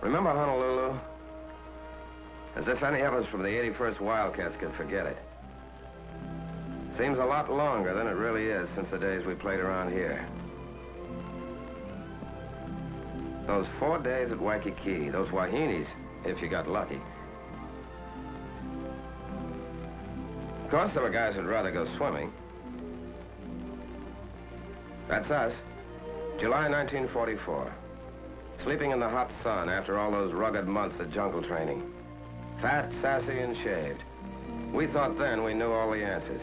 Remember Honolulu? As if any of us from the 81st Wildcats could forget it. Seems a lot longer than it really is since the days we played around here. Those 4 days at Waikiki, those Wahinis, if you got lucky. Of course, there were guys who'd rather go swimming. That's us. July 1944. Sleeping in the hot sun after all those rugged months of jungle training. Fat, sassy, and shaved. We thought then we knew all the answers.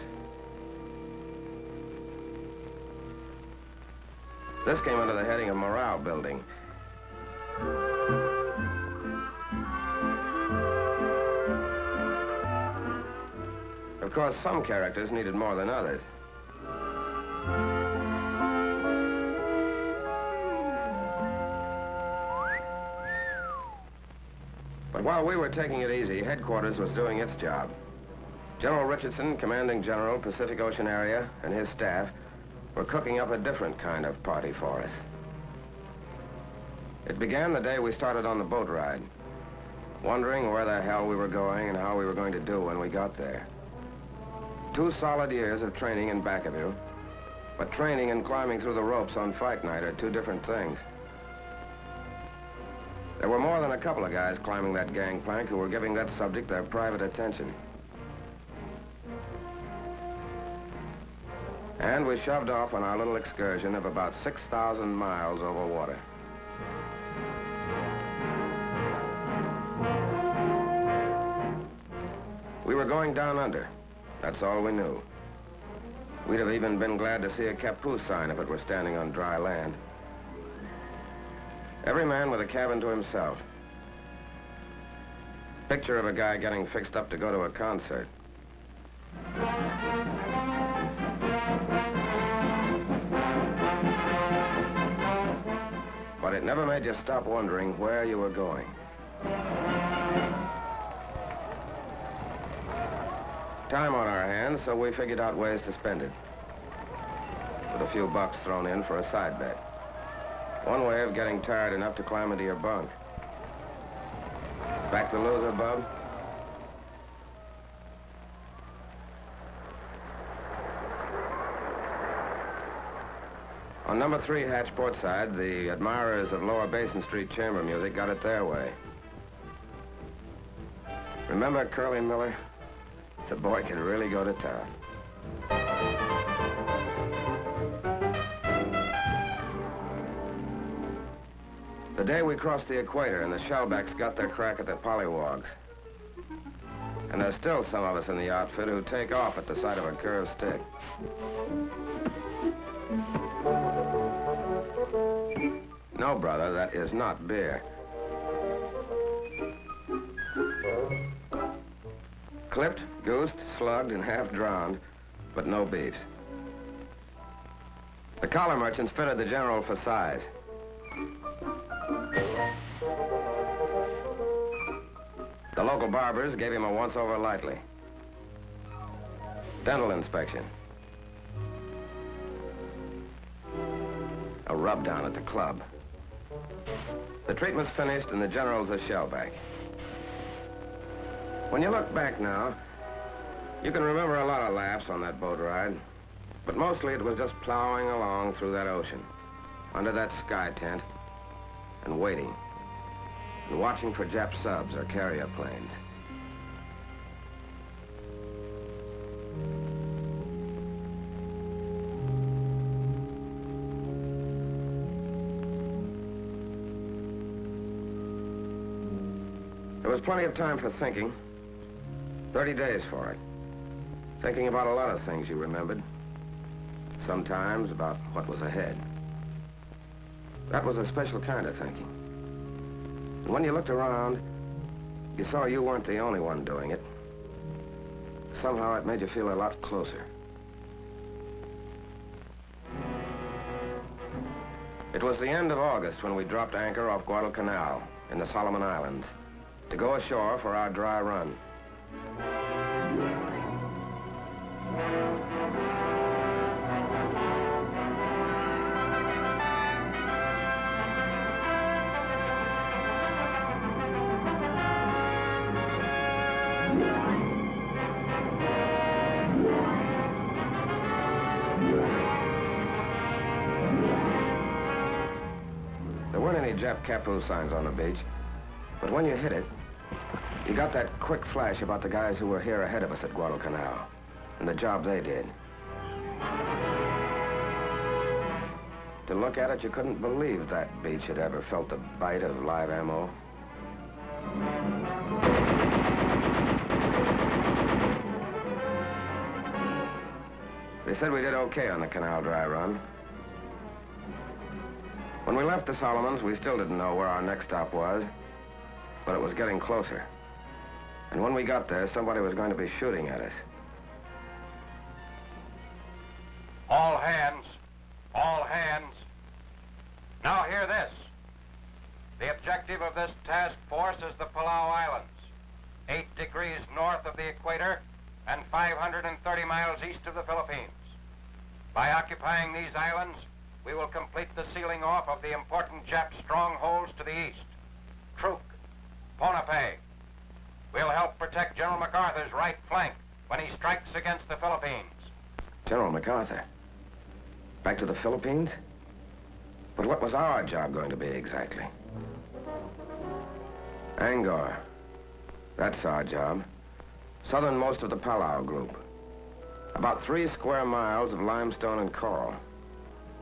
This came under the heading of morale building. Of course, some characters needed more than others. But while we were taking it easy, headquarters was doing its job. General Richardson, commanding general, Pacific Ocean area, and his staff were cooking up a different kind of party for us. It began the day we started on the boat ride, wondering where the hell we were going and how we were going to do when we got there. 2 solid years of training in back of you, but training and climbing through the ropes on fight night are 2 different things. There were more than a couple of guys climbing that gangplank who were giving that subject their private attention. And we shoved off on our little excursion of about 6,000 miles over water. We were going down under. That's all we knew. We'd have even been glad to see a Kapu sign if it were standing on dry land. Every man with a cabin to himself. Picture of a guy getting fixed up to go to a concert. But it never made you stop wondering where you were going. Time on our hands, so we figured out ways to spend it. With a few bucks thrown in for a side bet. One way of getting tired enough to climb into your bunk. Back the loser, bub? On number 3 hatch port side, the admirers of Lower Basin Street chamber music got it their way. Remember Curly Miller? The boy could really go to town. The day we crossed the equator and the shellbacks got their crack at the pollywogs. And there's still some of us in the outfit who take off at the sight of a curved stick. No, brother, that is not beer. Clipped, goosed, slugged, and half drowned, but no beefs. The collar merchants fitted the general for size. The local barbers gave him a once-over lightly. Dental inspection. A rub-down at the club. The treatment's finished and the general's a shellback. When you look back now, you can remember a lot of laughs on that boat ride, but mostly it was just plowing along through that ocean, under that sky tent, and waiting, and watching for Jap subs or carrier planes. There was plenty of time for thinking. 30 days for it. Thinking about a lot of things you remembered. Sometimes about what was ahead. That was a special kind of thinking. And when you looked around, you saw you weren't the only one doing it. Somehow it made you feel a lot closer. It was the end of August when we dropped anchor off Guadalcanal in the Solomon Islands to go ashore for our dry run. Jap Kapu signs on the beach. But when you hit it, you got that quick flash about the guys who were here ahead of us at Guadalcanal and the job they did. To look at it, you couldn't believe that beach had ever felt the bite of live ammo. They said we did okay on the canal dry run. When we left the Solomons, we still didn't know where our next stop was, but it was getting closer. And when we got there, somebody was going to be shooting at us. All hands. All hands. Now hear this. The objective of this task force is the Palau Islands, 8 degrees north of the equator and 530 miles east of the Philippines. By occupying these islands, we will complete the sealing off of the important Jap strongholds to the east. Truk, Ponape. We'll help protect General MacArthur's right flank when he strikes against the Philippines. General MacArthur? Back to the Philippines? But what was our job going to be exactly? Angaur. That's our job. Southernmost of the Palau group. About 3 square miles of limestone and coral.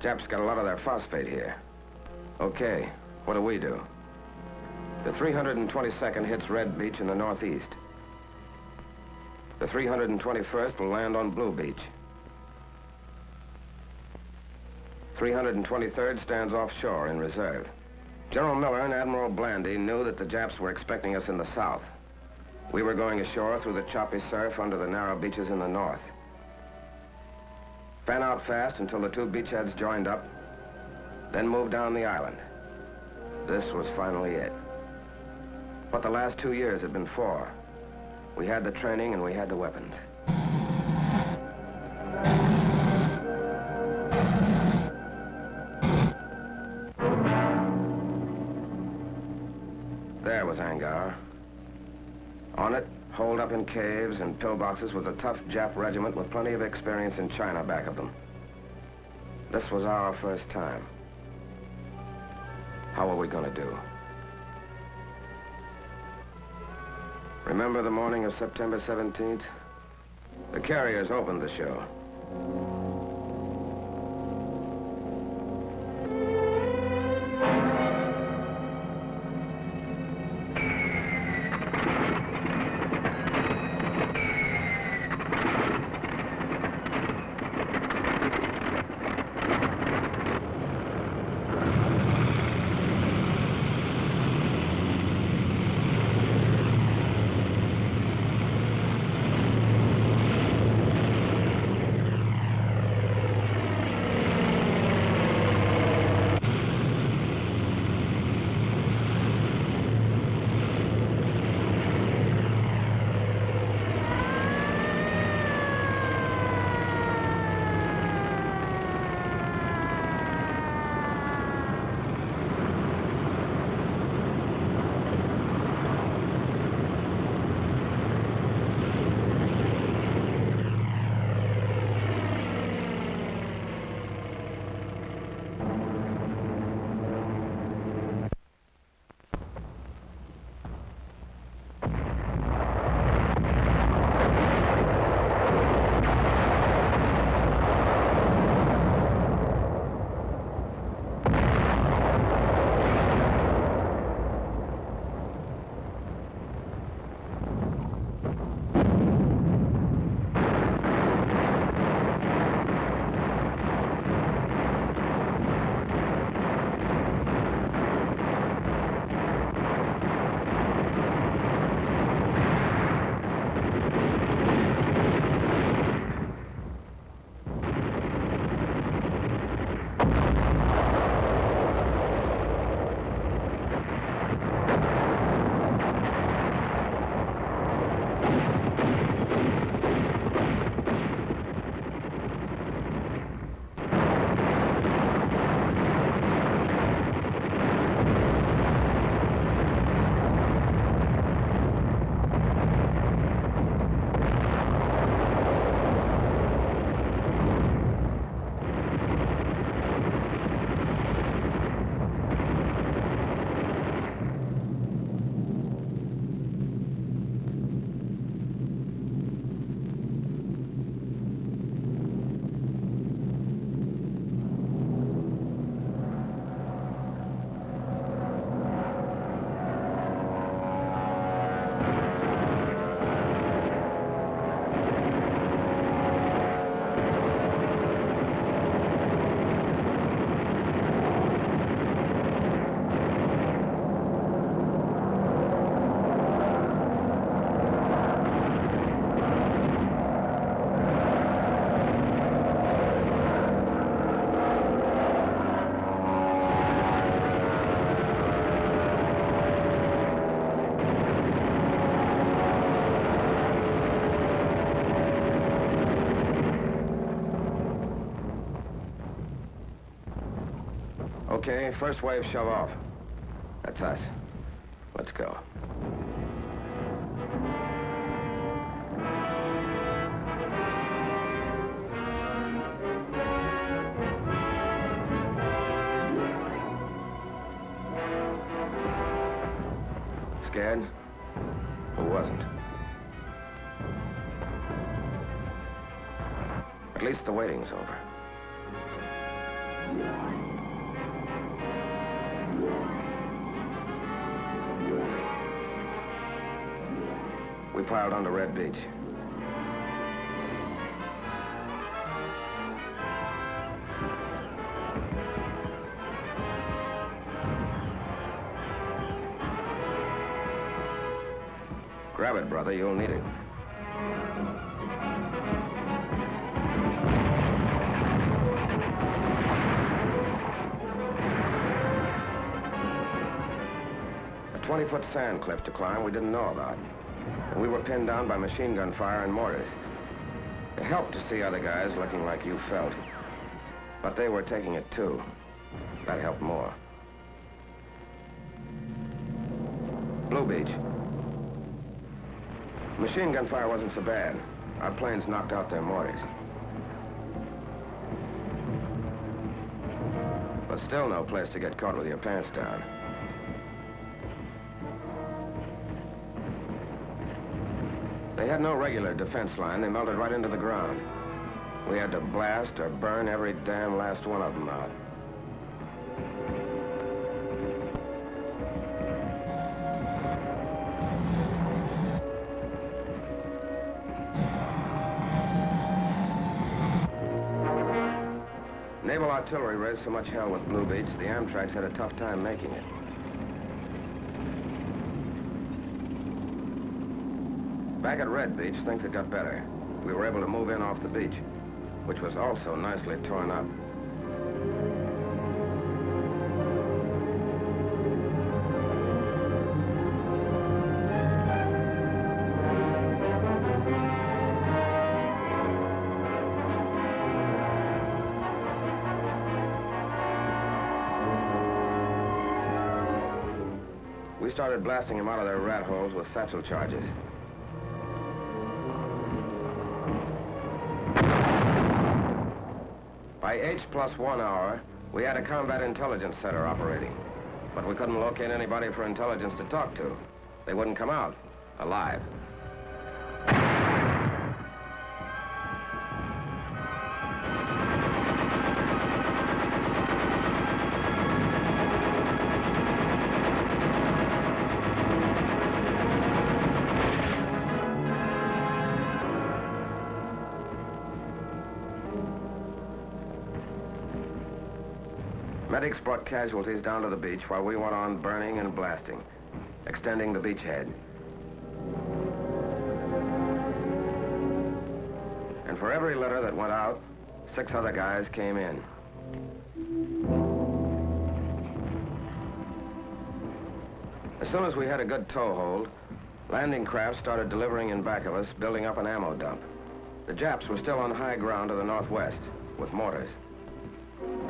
Japs got a lot of their phosphate here. Okay, what do? The 322nd hits Red Beach in the northeast. The 321st will land on Blue Beach. 323rd stands offshore in reserve. General Miller and Admiral Blandy knew that the Japs were expecting us in the south. We were going ashore through the choppy surf under the narrow beaches in the north. Fan out fast until the 2 beachheads joined up, then move down the island. This was finally it. What the last 2 years had been for. We had the training and we had the weapons. There was Angaur. On it, holed up in caves and pillboxes, was a tough Jap regiment with plenty of experience in China back of them. This was our first time. How were we going to do? Remember the morning of September 17th? The carriers opened the show. Okay, first wave shove off. That's us. Let's go. Scared? Who wasn't? At least the waiting's over. We piled onto Red Beach. Grab it, brother. You'll need it. A 20-foot sand cliff to climb we didn't know about. And we were pinned down by machine gun fire and mortars. It helped to see other guys looking like you felt. But they were taking it too. That helped more. Blue Beach. Machine gun fire wasn't so bad. Our planes knocked out their mortars. But still no place to get caught with your pants down. They had no regular defense line. They melted right into the ground. We had to blast or burn every damn last one of them out. Naval artillery raised so much hell with Blue Beach, the Amtraks had a tough time making it. Back at Red Beach, things had got better. We were able to move in off the beach, which was also nicely torn up. We started blasting them out of their rat holes with satchel charges. By H+1 hour, we had a combat intelligence center operating. But we couldn't locate anybody for intelligence to talk to. They wouldn't come out alive. Medics brought casualties down to the beach while we went on burning and blasting, extending the beachhead. And for every litter that went out, 6 other guys came in. As soon as we had a good toehold, landing craft started delivering in back of us, building up an ammo dump. The Japs were still on high ground to the northwest, with mortars.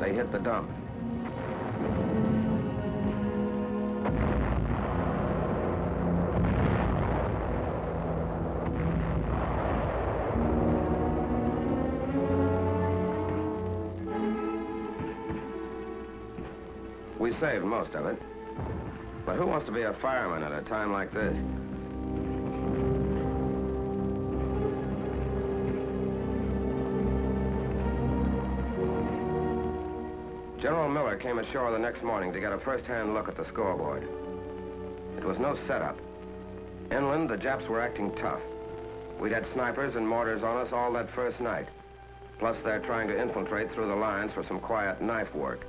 They hit the dump. We saved most of it. But who wants to be a fireman at a time like this? General Miller came ashore the next morning to get a first-hand look at the scoreboard. It was no setup. Inland, the Japs were acting tough. We'd had snipers and mortars on us all that first night. Plus, they're trying to infiltrate through the lines for some quiet knife work.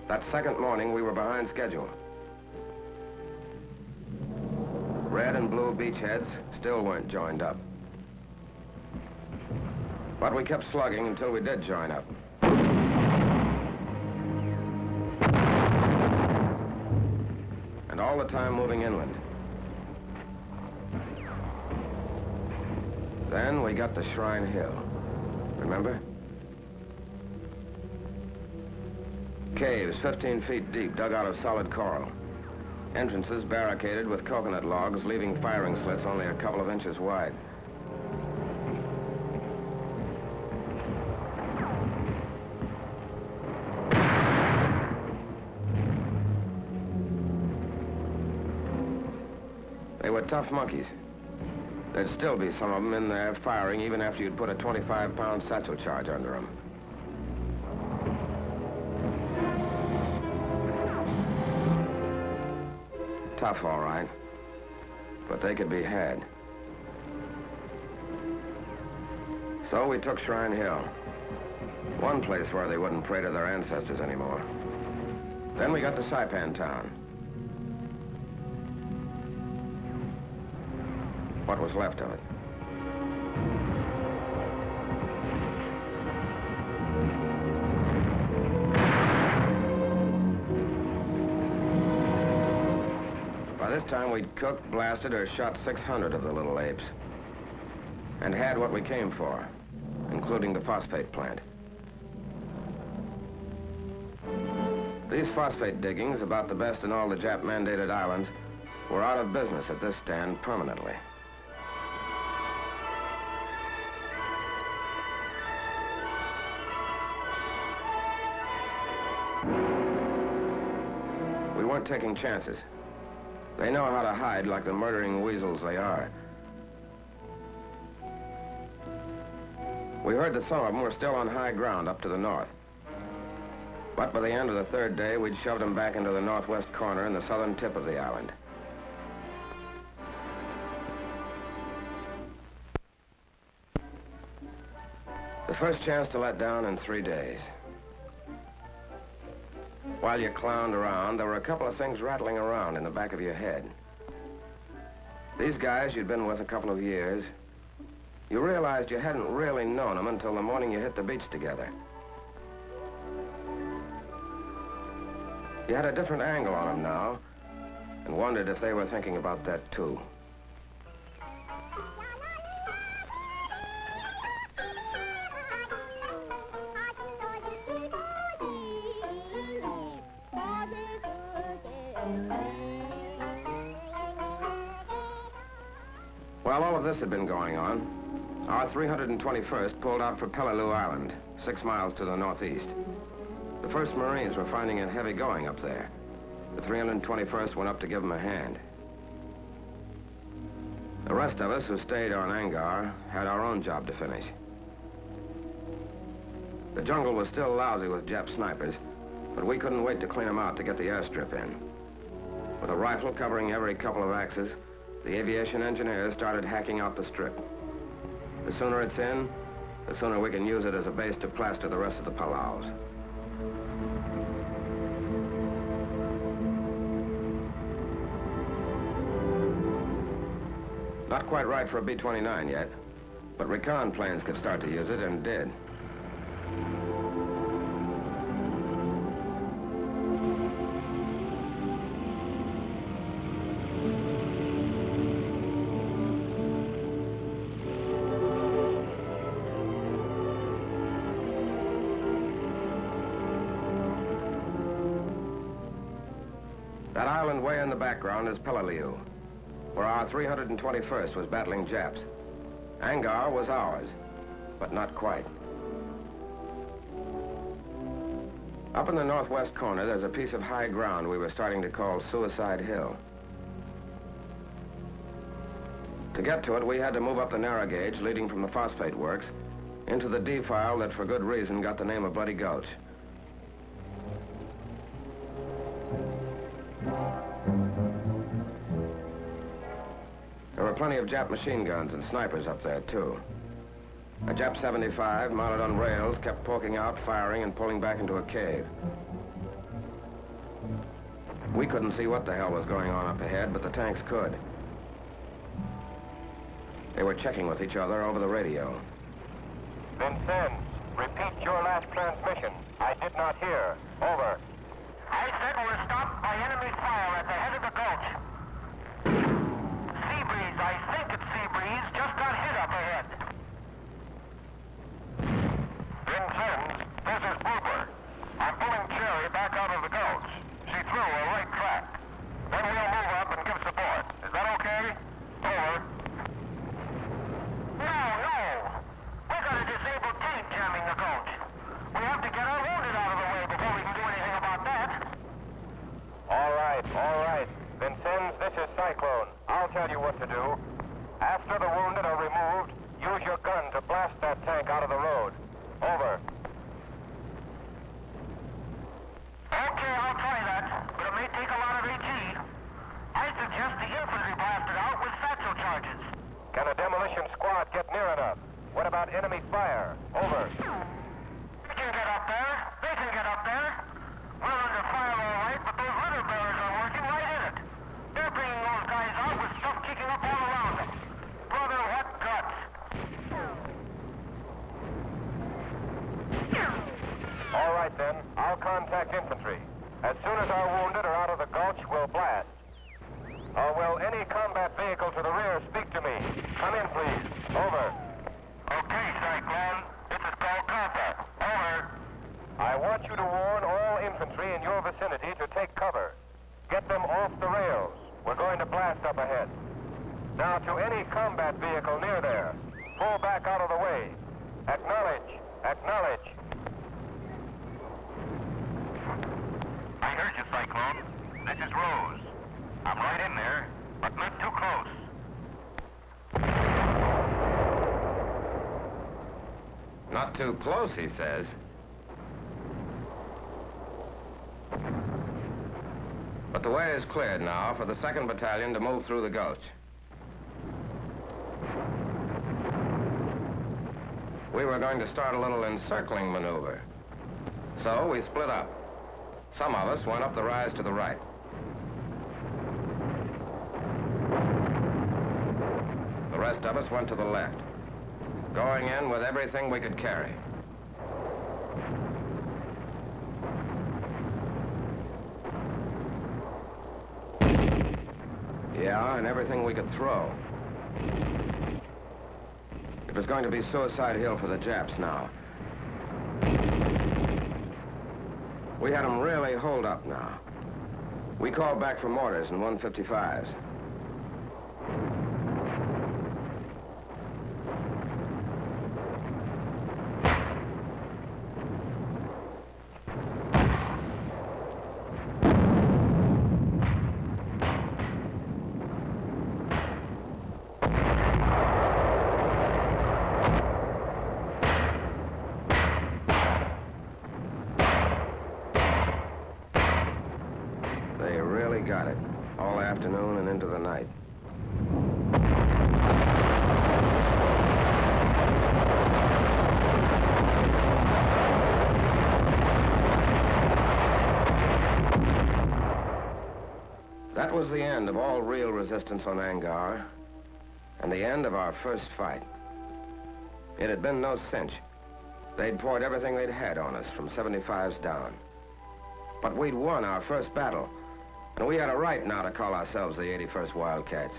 That second morning, we were behind schedule. Red and blue beachheads still weren't joined up. But we kept slugging until we did join up. And all the time moving inland. Then we got to Shrine Hill. Remember? Caves 15 feet deep, dug out of solid coral. Entrances barricaded with coconut logs, leaving firing slits only a couple of inches wide. They were tough monkeys. There'd still be some of them in there firing even after you'd put a 25-pound satchel charge under them. Tough, all right, but they could be had. So we took Shrine Hill, one place where they wouldn't pray to their ancestors anymore. Then we got to Saipan Town. What was left of it. By this time, we'd cooked, blasted, or shot 600 of the little apes, and had what we came for, including the phosphate plant. These phosphate diggings, about the best in all the Jap-mandated islands, were out of business at this stand permanently. We weren't taking chances. They know how to hide like the murdering weasels they are. We heard that some of them were still on high ground up to the north. But by the end of the third day, we'd shoved them back into the northwest corner in the southern tip of the island. The first chance to let down in 3 days. While you clowned around, there were a couple of things rattling around in the back of your head. These guys you'd been with a couple of years, you realized you hadn't really known them until the morning you hit the beach together. You had a different angle on them now, and wondered if they were thinking about that too. While all of this had been going on, our 321st pulled out for Palau Island, 6 miles to the northeast. The 1st Marines were finding it heavy going up there. The 321st went up to give them a hand. The rest of us who stayed on Angaur had our own job to finish. The jungle was still lousy with Jap snipers, but we couldn't wait to clean them out to get the airstrip in. With a rifle covering every couple of axes, the aviation engineers started hacking out the strip. The sooner it's in, the sooner we can use it as a base to plaster the rest of the Palaus. Not quite right for a B-29 yet, but recon planes could start to use it, and did. That island way in the background is Peleliu, where our 321st was battling Japs. Angaur was ours, but not quite. Up in the northwest corner, there's a piece of high ground we were starting to call Suicide Hill. To get to it, we had to move up the narrow gauge leading from the phosphate works into the defile that, for good reason, got the name of Bloody Gulch. There were plenty of Jap machine guns and snipers up there, too. A Jap 75, mounted on rails, kept poking out, firing, and pulling back into a cave. We couldn't see what the hell was going on up ahead, but the tanks could. They were checking with each other over the radio. Vincennes, repeat your last transmission. I did not hear. Over. I said we're stopped by enemy fire at the head of the gulch. Sea breeze, I think it's sea breeze, just got hit up ahead. Vincennes, this is Booper. I'm pulling Cherry back tell you what to do. After the wounded are removed, use your gun to blast that tank out of the road. Over. Okay, I'll try that, but it may take a lot of AG. I suggest the infantry blast it out with satchel charges. Can a demolition squad get near enough? What about enemy fire? Over. They can get up there. They can get up there. We're under fire all right, but those litter bearers are working right in it. They're bringing those guys out with stuff kicking up all around them. Brother, what guts. All right, then. I'll contact infantry. As soon as our wounded are out of the gulch, we'll blast. Will any combat vehicle to the rear speak to me? Come in, please. Over. Okay, Cyclone. This is Calcutta. Over. I want you to warn all infantry in your vicinity to take cover. Get them off the rails. We're going to blast up ahead. Now, to any combat vehicle near there, pull back out of the way. Acknowledge. Acknowledge. I heard you, Cyclone. This is Rose. I'm right in there, but not too close. Not too close, he says. But the way is cleared now for the 2nd Battalion to move through the gulch. We were going to start a little encircling maneuver. So we split up. Some of us went up the rise to the right. The rest of us went to the left, going in with everything we could carry. Yeah, and everything we could throw. It was going to be Suicide Hill for the Japs now. We had them really holed up now. We called back for mortars and 155s. They really got it, all afternoon and into the night. That was the end of all real resistance on Angaur, and the end of our first fight. It had been no cinch. They'd poured everything they'd had on us, from 75s down. But we'd won our first battle, and we had a right now to call ourselves the 81st Wildcats.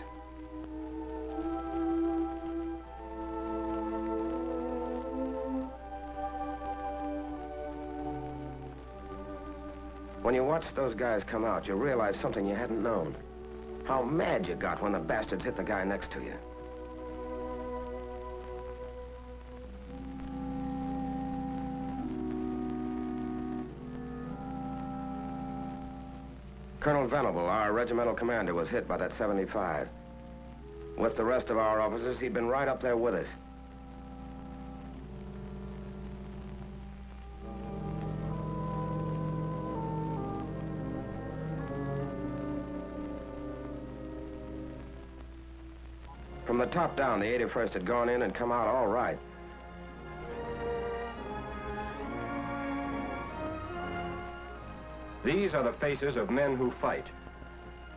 When you watched those guys come out, you realized something you hadn't known. How mad you got when the bastards hit the guy next to you. Colonel Venable, our regimental commander, was hit by that 75. With the rest of our officers, he'd been right up there with us. From the top down, the 81st had gone in and come out all right. These are the faces of men who fight.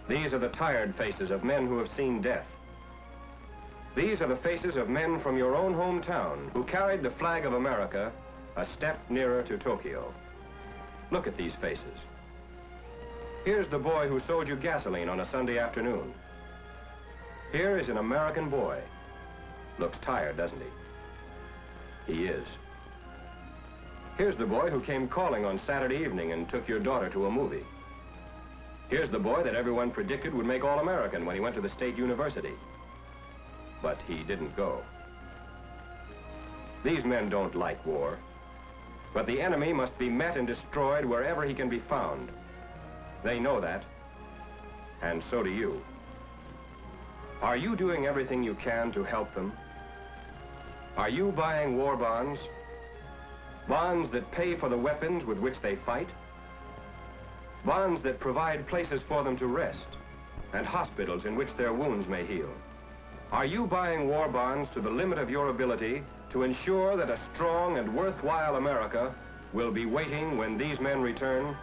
These are the tired faces of men who have seen death. These are the faces of men from your own hometown who carried the flag of America a step nearer to Tokyo. Look at these faces. Here's the boy who sold you gasoline on a Sunday afternoon. Here is an American boy. Looks tired, doesn't he? He is. Here's the boy who came calling on Saturday evening and took your daughter to a movie. Here's the boy that everyone predicted would make All-American when he went to the State University. But he didn't go. These men don't like war. But the enemy must be met and destroyed wherever he can be found. They know that, and so do you. Are you doing everything you can to help them? Are you buying war bonds? Bonds that pay for the weapons with which they fight? Bonds that provide places for them to rest and hospitals in which their wounds may heal? Are you buying war bonds to the limit of your ability to ensure that a strong and worthwhile America will be waiting when these men return?